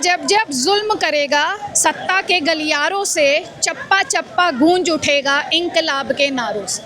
जब जब जुल्म करेगा सत्ता के गलियारों से, चप्पा चप्पा गूंज उठेगा इंकलाब के नारों से।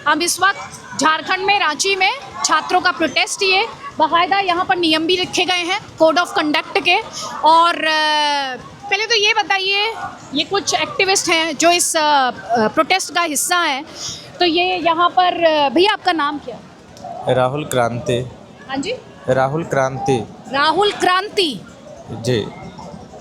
अब इस वक्त झारखंड में रांची में छात्रों का प्रोटेस्ट, ये बाकायदा यहाँ पर नियम भी लिखे गए हैं कोड ऑफ कंडक्ट के। और पहले तो ये बताइए, ये कुछ एक्टिविस्ट हैं जो इस प्रोटेस्ट का हिस्सा हैं, तो ये यहाँ पर भैया आपका नाम क्या है? राहुल क्रांति। हाँ जी, राहुल क्रांति। राहुल क्रांति जी।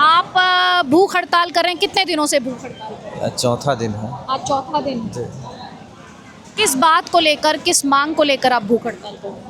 आप भूख हड़ताल कर रहे हैं, कितने दिनों से भूख हड़ताल कर रहे हैं? चौथा दिन है। आज चौथा दिन। जी। किस बात को लेकर, किस मांग को लेकर आप भूख हड़ताल कर रहे हैं?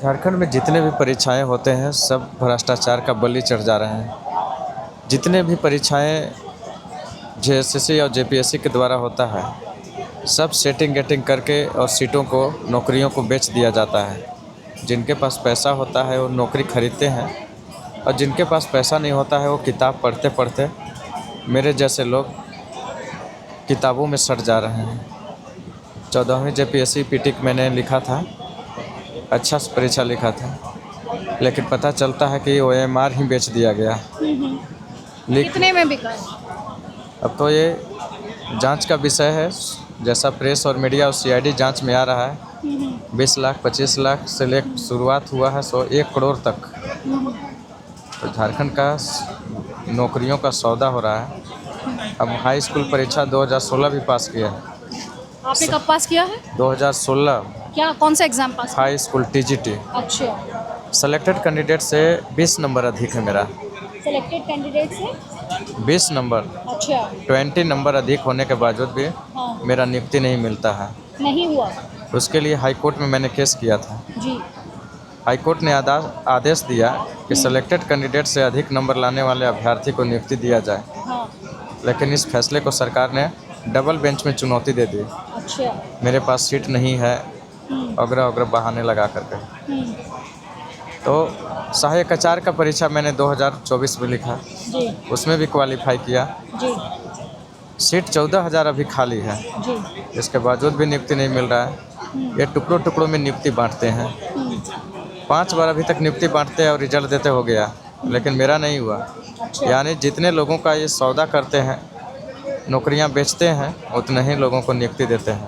झारखंड में जितने भी परीक्षाएं होते हैं सब भ्रष्टाचार का बलि चढ़ जा रहे हैं। जितने भी परीक्षाएं जेएसएससी और जेपीएससी के द्वारा होता है, सब सेटिंग गेटिंग करके और सीटों को, नौकरियों को बेच दिया जाता है। जिनके पास पैसा होता है वो नौकरी खरीदते हैं, और जिनके पास पैसा नहीं होता है वो किताब पढ़ते पढ़ते मेरे जैसे लोग किताबों में सड़ जा रहे हैं। 14वीं जेपीएससी पीटी मैंने लिखा था, अच्छा परीक्षा लिखा था, लेकिन पता चलता है कि ओएमआर ही बेच दिया गया। कितने में बिका? अब तो ये जांच का विषय है, जैसा प्रेस और मीडिया और सीआईडी जांच में आ रहा है। 20 लाख 25 लाख से ले शुरुआत हुआ है 1 करोड़ तक। तो झारखंड का नौकरियों का सौदा हो रहा है। अब हाई स्कूल परीक्षा 2016 भी पास किया है। आपने कब पास किया है? 2016। क्या, कौन सा एग्जाम पास? High school TGT. अच्छा। सेलेक्टेड कैंडिडेट से 20 नंबर अधिक है मेरा। सेलेक्टेड कैंडिडेट से 20 नंबर। अच्छा। 20 नंबर अधिक होने के बावजूद भी हाँ। मेरा नियुक्ति नहीं मिलता है। नहीं हुआ? उसके लिए हाई कोर्ट में मैंने केस किया था। जी। हाई कोर्ट ने आदेश दिया कि सेलेक्टेड कैंडिडेट से अधिक नंबर लाने वाले अभ्यर्थी को नियुक्ति दिया जाए, हाँ। लेकिन इस फैसले को सरकार ने डबल बेंच में चुनौती दे दी। अच्छा। मेरे पास सीट नहीं है, अगरा अगरा बहाने लगा करके। तो सहायक आचार्य का परीक्षा मैंने 2024 में लिखा। जी। उसमें भी क्वालिफाई किया। जी। सीट 14,000 अभी खाली है। जी। इसके बावजूद भी नियुक्ति नहीं मिल रहा है। ये टुकड़ों टुकड़ों में नियुक्ति बांटते हैं। 5 बार अभी तक नियुक्ति बांटते हैं और रिजल्ट देते हो गया, लेकिन मेरा नहीं हुआ। अच्छा। यानी जितने लोगों का ये सौदा करते हैं, नौकरियां बेचते हैं, उतने ही लोगों को नियुक्ति देते हैं।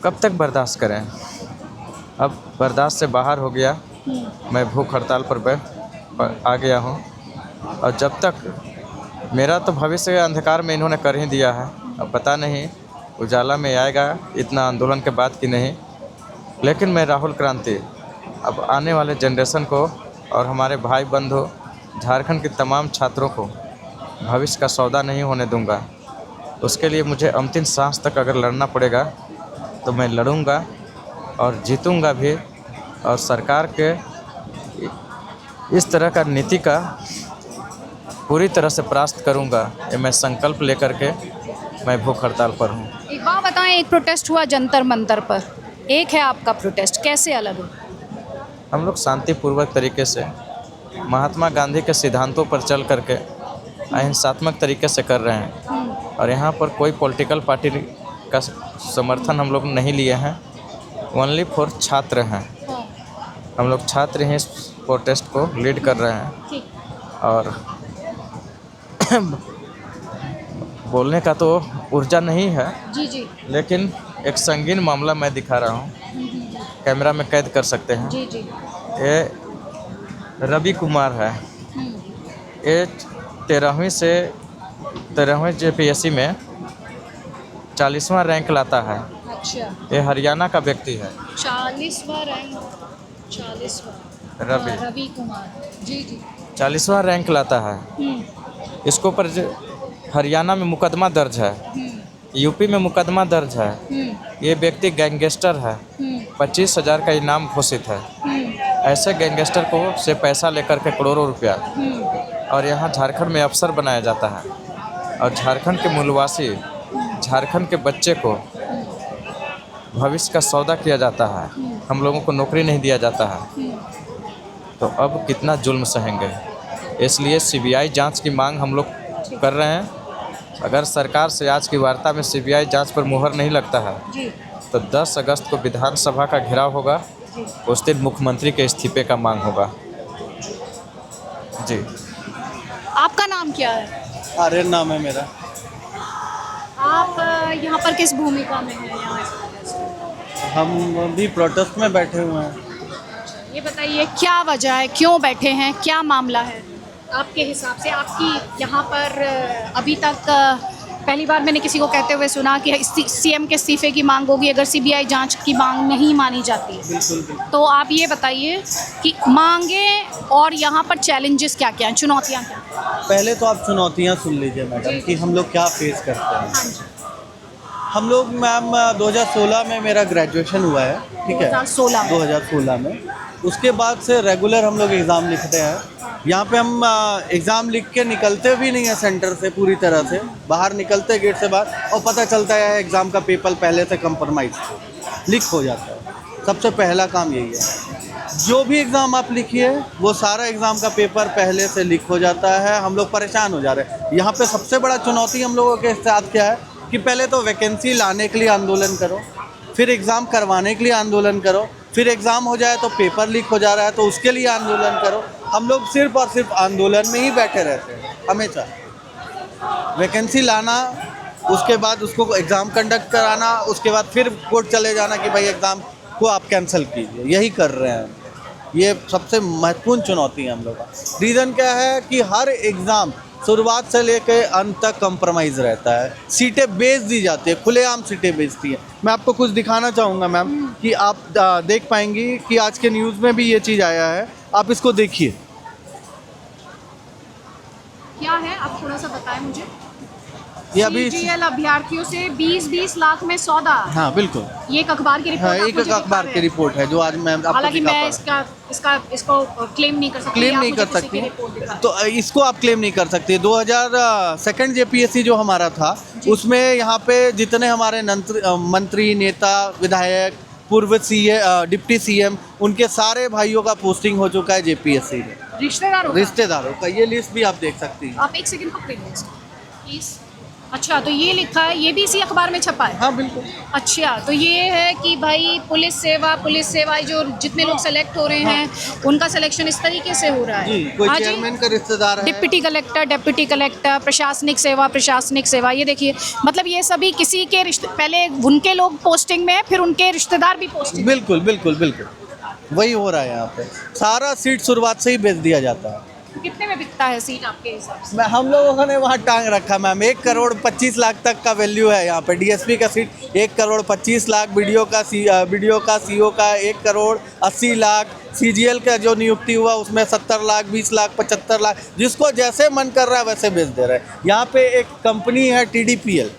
कब तक बर्दाश्त करें? अब बर्दाश्त से बाहर हो गया, मैं भूख हड़ताल पर आ गया हूँ। और जब तक मेरा तो भविष्य अंधकार में इन्होंने कर ही दिया है। अब पता नहीं उजाला में आएगा इतना आंदोलन के बाद कि नहीं, लेकिन मैं राहुल क्रांति अब आने वाले जनरेशन को और हमारे भाई बंधु झारखंड के तमाम छात्रों को भविष्य का सौदा नहीं होने दूंगा। उसके लिए मुझे अंतिम सांस तक अगर लड़ना पड़ेगा तो मैं लड़ूंगा और जीतूंगा भी। और सरकार के इस तरह का नीति का पूरी तरह से परास्त करूंगा। ये मैं संकल्प लेकर के मैं भूख हड़ताल पर हूँ। एक बात बताएं, एक प्रोटेस्ट हुआ जंतर मंतर पर, एक है आपका प्रोटेस्ट, कैसे अलग हो? हम लोग शांतिपूर्वक तरीके से महात्मा गांधी के सिद्धांतों पर चल करके अहिंसात्मक तरीके से कर रहे हैं। और यहाँ पर कोई पॉलिटिकल पार्टी का समर्थन हम लोग नहीं लिए हैं। ओनली फॉर छात्र हैं। हम लोग छात्र ही इस प्रोटेस्ट को लीड कर रहे हैं। और बोलने का तो ऊर्जा नहीं है। जी जी। लेकिन एक संगीन मामला मैं दिखा रहा हूँ, कैमरा में कैद कर सकते हैं। जी जी। ये रवि कुमार है। ये 13वीं जेपीएससी में 40वां रैंक लाता है। अच्छा। ये हरियाणा का व्यक्ति है। 40वां रैंक? 40वां? रवि कुमार। जी जी। 40वां रैंक लाता है। इसको पर हरियाणा में मुकदमा दर्ज है, यूपी में मुकदमा दर्ज है। ये व्यक्ति गैंगस्टर है। 25,000 का इनाम घोषित है। ऐसे गैंगस्टर को से पैसा लेकर के करोड़ों रुपया, और यहाँ झारखंड में अफसर बनाया जाता है। और झारखंड के मूलवासी, झारखंड के बच्चे को भविष्य का सौदा किया जाता है। हम लोगों को नौकरी नहीं दिया जाता है। तो अब कितना जुल्म सहेंगे? इसलिए सीबीआई जांच की मांग हम लोग कर रहे हैं। अगर सरकार से आज की वार्ता में सीबीआई जांच पर मुहर नहीं लगता है तो 10 अगस्त को विधानसभा का घेराव होगा। उस दिन मुख्यमंत्री के इस्तीफे का मांग होगा। जी। आपका नाम क्या है? आर्यन नाम है मेरा। आप यहाँ पर किस भूमिका में हैं यहाँ इस protest में? हम भी प्रोटेस्ट में बैठे हुए हैं। ये बताइए क्या वजह है, क्यों बैठे हैं, क्या मामला है आपके हिसाब से? आपकी यहाँ पर अभी तक पहली बार मैंने किसी को कहते हुए सुना कि सीएम के इस्तीफे की मांग होगी अगर सीबीआई जांच की मांग नहीं मानी जाती। बिल्कुल। तो आप ये बताइए कि मांगे और यहाँ पर चैलेंजेस क्या क्या हैं, चुनौतियाँ क्या हैं? पहले तो आप चुनौतियाँ सुन लीजिए मैडम कि हम लोग क्या फेस करते हैं। हाँ जी। हम लोग मैम 2016 में मेरा ग्रेजुएशन हुआ है, ठीक है। 2016 में उसके बाद से रेगुलर हम लोग एग्ज़ाम लिखते हैं। यहाँ पे हम एग्ज़ाम लिख के निकलते भी नहीं है सेंटर से, पूरी तरह से बाहर निकलते गेट से बाहर और पता चलता है एग्ज़ाम का पेपर पहले से कंप्रोमाइज़ लीक हो जाता है। सबसे पहला काम यही है। जो भी एग्ज़ाम आप लिखिए वो सारा एग्ज़ाम का पेपर पहले से लीक हो जाता है। हम लोग परेशान हो जा रहे हैं। यहाँ पे सबसे बड़ा चुनौती हम लोगों के साथ क्या है कि पहले तो वैकेंसी लाने के लिए आंदोलन करो, फिर एग्ज़ाम करवाने के लिए आंदोलन करो, फिर एग्ज़ाम हो जाए तो पेपर लीक हो जा रहा है तो उसके लिए आंदोलन करो। हम लोग सिर्फ और सिर्फ आंदोलन में ही बैठे रहते हैं हमेशा। वैकेंसी लाना, उसके बाद उसको एग्ज़ाम कंडक्ट कराना, उसके बाद फिर कोर्ट चले जाना कि भाई एग्ज़ाम को आप कैंसिल कीजिए, यही कर रहे हैं। ये सबसे महत्वपूर्ण चुनौती है हम लोग का। रीज़न क्या है कि हर एग्ज़ाम शुरुआत से लेकर अंत तक कंप्रोमाइज़ रहता है। सीटें बेच दी जाती है, खुलेआम सीटें बेचती हैं। मैं आपको कुछ दिखाना चाहूँगा मैम कि आप देख पाएंगी कि आज के न्यूज़ में भी ये चीज़ आया है। आप इसको देखिए। क्या है आप थोड़ा सा बताएं मुझे। ये अभी सीजीएल अभ्यर्थियों से 20-20 लाख में सौदा। हाँ बिल्कुल। ये एक अखबार की रिपोर्ट हाँ, आप एक मुझे अखबार दिखा की रहे हैं। रिपोर्ट है जो आज मैं आपको हालांकि दिखा मैं पा रहा हूँ। इसको क्लेम नहीं कर सकती। क्लेम आप नहीं मुझे कर किसी सकती की रिपोर्ट दिखा तो इसको आप क्लेम नहीं कर सकती। 2002 जेपीएससी जो हमारा था उसमें यहाँ पे जितने हमारे मंत्री, नेता, विधायक, पूर्व डिप्टी सीएम, उनके सारे भाइयों का पोस्टिंग हो चुका है जेपीएससी में। रिश्तेदारों का ये लिस्ट भी आप देख सकती हैं। आप एक सेकंड पकड़िए इसको प्लीज। अच्छा, तो ये लिखा है, ये भी इसी अखबार में छपा है? हाँ बिल्कुल। अच्छा, तो ये है कि भाई पुलिस सेवा जो जितने लोग सेलेक्ट हो रहे हैं उनका सिलेक्शन इस तरीके से हो रहा है। जी, कोई हाँ जी। चेयरमैन का रिश्तेदार है। डिप्टी कलेक्टर, प्रशासनिक सेवा, ये देखिए, मतलब ये सभी किसी के रिश्ते, पहले उनके लोग पोस्टिंग में है, फिर उनके रिश्तेदार भी पोस्टिंग। बिल्कुल वही हो रहा है यहाँ पे। सारा सीट शुरुआत से ही बेच दिया जाता है। कितने में बिकता है सीट आपके हिसाब से? हम लोगों ने वहाँ टांग रखा मैम। 1,25,00,000 तक का वैल्यू है यहाँ पे। डीएसपी का सीट 1,25,00,000, वीडियो का सीओ का 1,80,00,000, सीजीएल का जो नियुक्ति हुआ उसमें 70 लाख, 20 लाख, 75 लाख, जिसको जैसे मन कर रहा है वैसे बेच दे रहे हैं। यहाँ पे एक कंपनी है TDPL।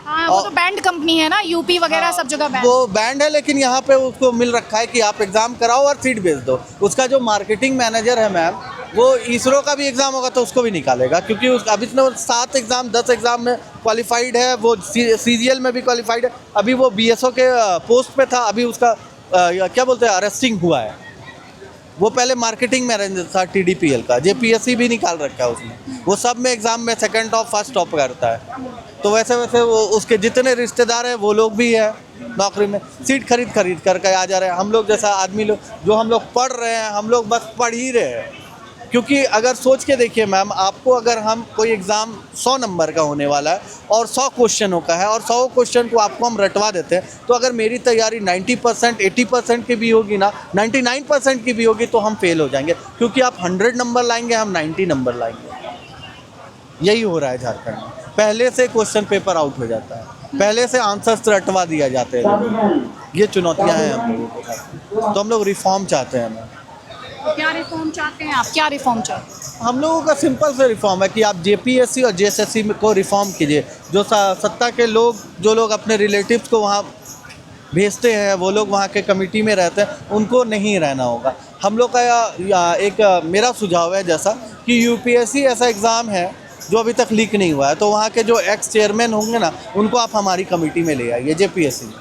हाँ, वो तो बैंड कंपनी है ना, यूपी वगैरह सब जगह बैंड। वो बैंड है, लेकिन यहाँ पे उसको मिल रखा है कि आप एग्ज़ाम कराओ और सीट बेच दो। उसका जो मार्केटिंग मैनेजर है मैम, वो इसरो का भी एग्ज़ाम होगा तो उसको भी निकालेगा, क्योंकि अभी इसने 7 एग्ज़ाम 10 एग्ज़ाम में क्वालिफाइड है। वो सीजीएल में भी क्वालिफाइड है। अभी वो बीएसओ के पोस्ट पे था, अभी उसका क्या बोलते हैं अरेस्टिंग हुआ है। वो पहले मार्केटिंग मैनेजर था TDPL का। जेपीएससी भी निकाल रखा है उसने। वो सब में एग्ज़ाम में सेकंड टॉप फर्स्ट टॉप करता है। तो वैसे वो उसके जितने रिश्तेदार हैं वो लोग भी है नौकरी में। सीट खरीद करके आ जा रहे हैं। हम लोग जैसा आदमी लोग जो हम लोग पढ़ रहे हैं, हम लोग बस पढ़ ही रहे हैं। क्योंकि अगर सोच के देखिए मैम, आपको अगर हम कोई एग्ज़ाम 100 नंबर का होने वाला है और 100 क्वेश्चनों का है और 100 क्वेश्चन को आपको हम रटवा देते हैं, तो अगर मेरी तैयारी 90%, 80% की भी होगी ना, 99% की भी होगी, तो हम फेल हो जाएंगे। क्योंकि आप 100 नंबर लाएंगे, हम 90 नंबर लाएंगे। यही हो रहा है झारखंड में। पहले से क्वेश्चन पेपर आउट हो जाता है, पहले से आंसर्स रटवा दिया जाते हैं। ये चुनौतियाँ हैं हम लोगों के साथ। तो हम लोग रिफॉर्म चाहते हैं मैम। क्या रिफॉर्म चाहते हैं आप? क्या रिफॉर्म चाहते हैं? हम लोगों का सिंपल से रिफॉर्म है कि आप जेपीएससी और जेएसएससी को रिफॉर्म कीजिए। जो सत्ता के लोग, जो लोग अपने रिलेटिव्स को वहाँ भेजते हैं, वो लोग वहाँ के कमेटी में रहते हैं, उनको नहीं रहना होगा। हम लोग का एक मेरा सुझाव है जैसा कि यूपीएससी ऐसा एग्ज़ाम है जो अभी तक लीक नहीं हुआ है, तो वहाँ के जो एक्स चेयरमैन होंगे ना, उनको आप हमारी कमेटी में ले आइए जेपीएससी में।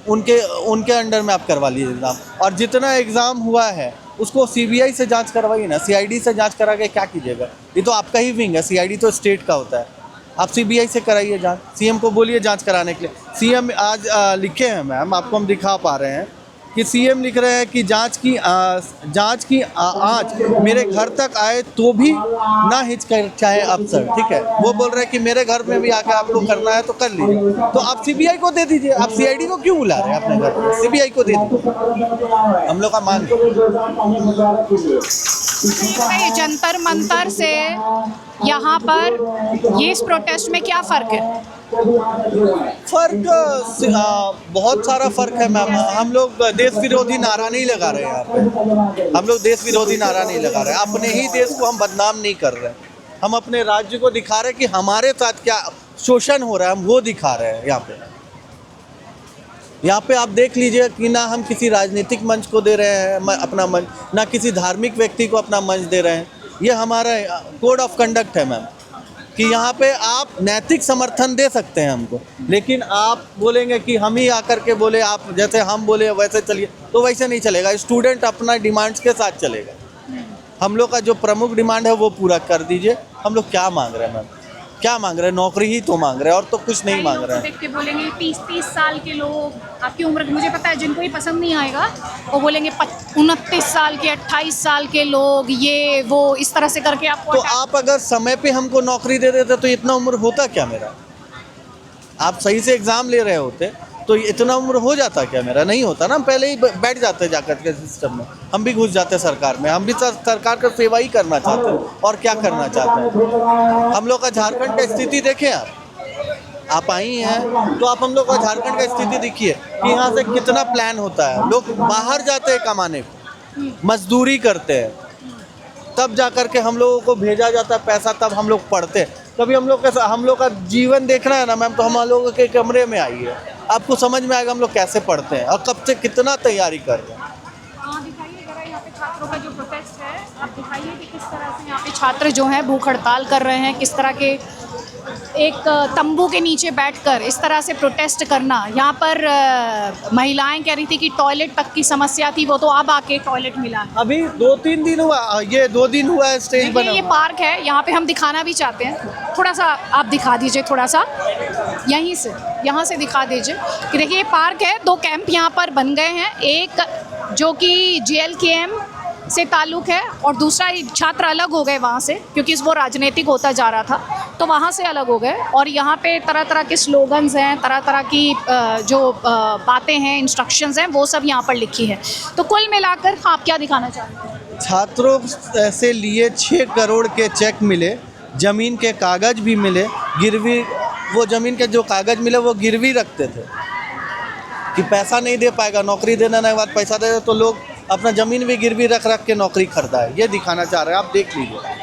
उनके अंडर में आप करवा लीजिए एग्ज़ाम। और जितना एग्ज़ाम हुआ है उसको सीबीआई से जांच करवाइए ना। सीआईडी से जांच करा के क्या कीजिएगा? ये तो आपका ही विंग है। सीआईडी तो स्टेट का होता है। आप सीबीआई से कराइए जांच। सीएम को बोलिए जांच कराने के लिए। सीएम आज लिखे हैं मैम, आपको हम दिखा पा रहे हैं कि सीएम लिख रहे हैं कि जांच की आंच मेरे घर तक आए तो भी ना हिचकिचाए अफसर, ठीक है। वो बोल रहे हैं कि मेरे घर में भी आके आपको करना है तो कर लीजिए, तो आप सीबीआई को दे दीजिए। आप सीआईडी को क्यों बुला रहे हैं अपने घर पे? सीबीआई को दे दीजिए, हम लोग का मांग है। भाई जंतर मंतर से यहाँ पर ये इस प्रोटेस्ट में क्या फ़र्क है? फर्क बहुत सारा फर्क है मैम। हम लोग देश विरोधी नारा नहीं लगा रहे हैं यहाँ पे। हम लोग देश विरोधी नारा नहीं लगा रहे हैं। अपने ही देश को हम बदनाम नहीं कर रहे हैं। हम अपने राज्य को दिखा रहे हैं कि हमारे साथ क्या शोषण हो रहा है, हम वो दिखा रहे हैं यहाँ पे। यहाँ पे आप देख लीजिए कि ना हम किसी राजनीतिक मंच को दे रहे हैं अपना मंच, ना किसी धार्मिक व्यक्ति को अपना मंच दे रहे हैं। ये हमारा कोड ऑफ कंडक्ट है मैम, कि यहाँ पे आप नैतिक समर्थन दे सकते हैं हमको, लेकिन आप बोलेंगे कि हम ही आकर के बोले आप जैसे हम बोले वैसे चलिए, तो वैसे नहीं चलेगा। स्टूडेंट अपना डिमांड्स के साथ चलेगा। हम लोग का जो प्रमुख डिमांड है वो पूरा कर दीजिए। हम लोग क्या मांग रहे हैं मैम? क्या मांग रहे हैं? नौकरी ही तो मांग रहे हैं, और तो कुछ नहीं मांग रहे हैं। देख के बोलेंगे 30 साल के लोग, आपकी उम्र मुझे पता है जिनको ही पसंद नहीं आएगा वो बोलेंगे 29 साल के, 28 साल के लोग, ये वो इस तरह से करके आपको। तो आप अगर समय पे हमको नौकरी दे देते तो इतना उम्र होता क्या मेरा? आप सही से एग्ज़ाम ले रहे होते तो इतना उम्र हो जाता क्या मेरा? नहीं होता ना। हम पहले ही बैठ जाते जाकर के सिस्टम में, हम भी घुस जाते सरकार में। हम भी सरकार का सेवा ही करना चाहते हैं, और क्या करना चाहते हैं। हम लोग का झारखंड का स्थिति देखें आप आई हैं तो आप हम लोग का झारखंड का स्थिति देखिए कि यहाँ से कितना प्लान होता है। लोग बाहर जाते हैं कमाने को, मजदूरी करते हैं, तब जा कर के हम लोगों को भेजा जाता है पैसा, तब हम लोग पढ़ते हैं। कभी हम लोग का जीवन देखना है ना मैम, तो हम लोगों के कमरे में आइए, आपको समझ में आएगा हम लोग कैसे पढ़ते हैं और कब से कितना तैयारी कर रहे हैं। दिखाइए जरा यहाँ पे छात्रों का जो प्रोटेस्ट है, आप दिखाइए कि किस तरह से यहाँ पे छात्र जो हैं भूख हड़ताल कर रहे हैं, किस तरह के एक तंबू के नीचे बैठकर इस तरह से प्रोटेस्ट करना। यहाँ पर महिलाएं कह रही थी कि टॉयलेट तक की समस्या थी, वो तो अब आके टॉयलेट मिला है। अभी 2-3 दिन हुआ, ये 2 दिन हुआ है स्टेज बना। ये पार्क है, यहाँ पे हम दिखाना भी चाहते हैं, थोड़ा सा आप दिखा दीजिए, थोड़ा सा यहीं से, यहाँ से दिखा दीजिए कि देखिए ये पार्क है। 2 कैंप यहाँ पर बन गए हैं, एक जो कि JLKM से ताल्लुक़ है और दूसरा छात्र अलग हो गए वहाँ से, क्योंकि वो राजनीतिक होता जा रहा था तो वहाँ से अलग हो गए। और यहाँ पे तरह तरह के स्लोगन्स हैं, तरह तरह की जो बातें हैं, इंस्ट्रक्शंस हैं, वो सब यहाँ पर लिखी है। तो कुल मिलाकर आप क्या दिखाना चाहते हैं? छात्रों से लिए 6 करोड़ के चेक मिले, ज़मीन के कागज़ भी मिले, गिरवी, वो ज़मीन के जो कागज़ मिले वो गिरवी रखते थे कि पैसा नहीं दे पाएगा, नौकरी देने के बाद पैसा दे, तो लोग अपना ज़मीन भी गिरवी रख रख के नौकरी खरीदा है। ये दिखाना चाह रहे हैं, आप देख लीजिए।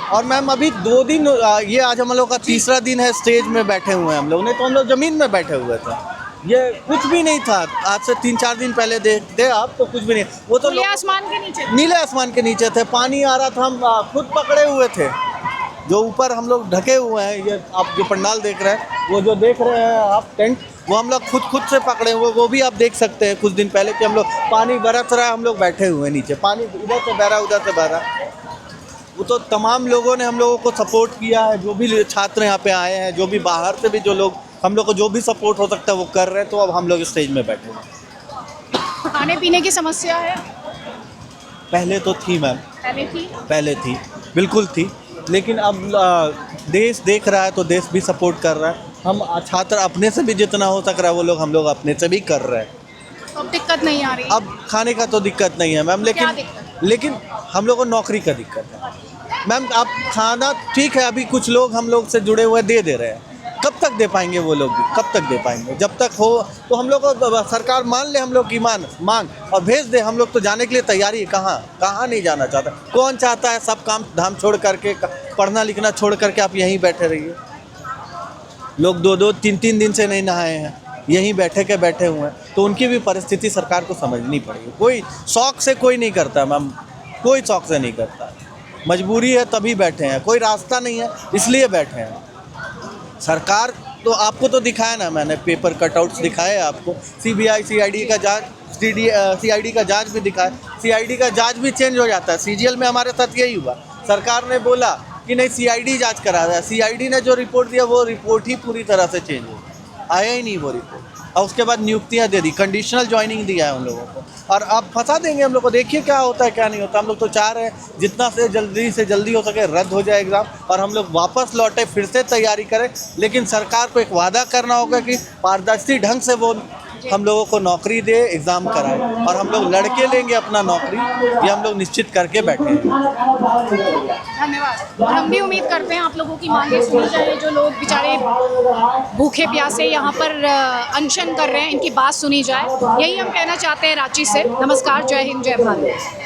और मैम अभी 2 दिन, ये आज हम लोग का तीसरा दिन है स्टेज में बैठे हुए हैं हम लोग। नहीं तो हम लोग ज़मीन में बैठे हुए थे, ये कुछ भी नहीं था। आज से 3-4 दिन पहले देखते आप तो कुछ भी नहीं, वो तो नीले आसमान के नीचे, नीले आसमान के नीचे थे, पानी आ रहा था, हम खुद पकड़े हुए थे। जो ऊपर हम लोग ढके हुए हैं, ये आप जो पंडाल देख रहे हैं, वो जो देख रहे हैं आप टेंट, वो हम लोग खुद से पकड़े हुए, वो भी आप देख सकते हैं कुछ दिन पहले कि हम लोग पानी बरस रहा है, हम लोग बैठे हुए हैं नीचे, पानी इधर से बह रहा उधर से बह रहा। वो तो तमाम लोगों ने हम लोगों को सपोर्ट किया है, जो भी छात्र यहाँ पे आए हैं, जो भी बाहर से भी जो लोग हम लोग को जो भी सपोर्ट हो सकता है वो कर रहे हैं। तो अब हम लोग स्टेज में बैठे हैं। खाने पीने की समस्या है? पहले तो थी मैम, पहले थी, बिल्कुल थी, लेकिन अब देश देख रहा है तो देश भी सपोर्ट कर रहा है। हम छात्र अपने से भी जितना हो सक रहा है वो लोग हम लोग अपने से भी कर रहे हैं। तो अब दिक्कत नहीं आ रही? अब खाने का तो दिक्कत नहीं है मैम, लेकिन हम लोग को नौकरी का दिक्कत है मैम। आप खाना ठीक है, अभी कुछ लोग हम लोग से जुड़े हुए दे रहे हैं, कब तक दे पाएंगे वो लोग भी? कब तक दे पाएंगे? जब तक हो तो हम लोग को सरकार मान ले हम लोग की मांग और भेज दे। हम लोग तो जाने के लिए तैयारी है, कहाँ नहीं जाना चाहता। कौन चाहता है सब काम धाम छोड़ करके, पढ़ना लिखना छोड़ करके आप यहीं बैठे रहिए? लोग 2-2, 3-3 दिन से नहीं नहाए हैं, यहीं बैठे हुए हैं, तो उनकी भी परिस्थिति सरकार को समझनी पड़ेगी। कोई शौक से कोई नहीं करता मैम, कोई शौक से नहीं करता, मजबूरी है तभी बैठे हैं, कोई रास्ता नहीं है इसलिए बैठे हैं। सरकार तो आपको तो दिखाया ना मैंने, पेपर कटआउट्स दिखाए आपको, CBI CID का जांच, CID का जांच भी दिखाया। CID का जांच भी चेंज हो जाता है। CGL में हमारे साथ यही हुआ, सरकार ने बोला कि नहीं सीआईडी जांच करा रहा है। सीआईडी ने जो रिपोर्ट दिया वो रिपोर्ट ही पूरी तरह से चेंज हो, आया ही नहीं वो रिपोर्ट। और उसके बाद नियुक्तियां दे दी, कंडीशनल ज्वाइनिंग दिया है उन लोगों को, और अब फंसा देंगे हम लोग को। देखिए क्या होता है क्या नहीं होता। हम लोग तो चाह रहे हैं जितना से जल्दी हो सके रद्द हो जाए एग्ज़ाम और हम लोग वापस लौटे, फिर से तैयारी करें। लेकिन सरकार को एक वादा करना होगा कि पारदर्शी ढंग से वो हम लोगों को नौकरी दे, एग्ज़ाम कराए, और हम लोग लड़के लेंगे अपना नौकरी, ये हम लोग निश्चित करके बैठे हैं। धन्यवाद। और हम भी उम्मीद करते हैं आप लोगों की मांगें सुनी जाए। जो लोग बेचारे भूखे प्यासे यहाँ पर अनशन कर रहे हैं, इनकी बात सुनी जाए। यही हम कहना चाहते हैं रांची से। नमस्कार, जय हिंद, जय भारत।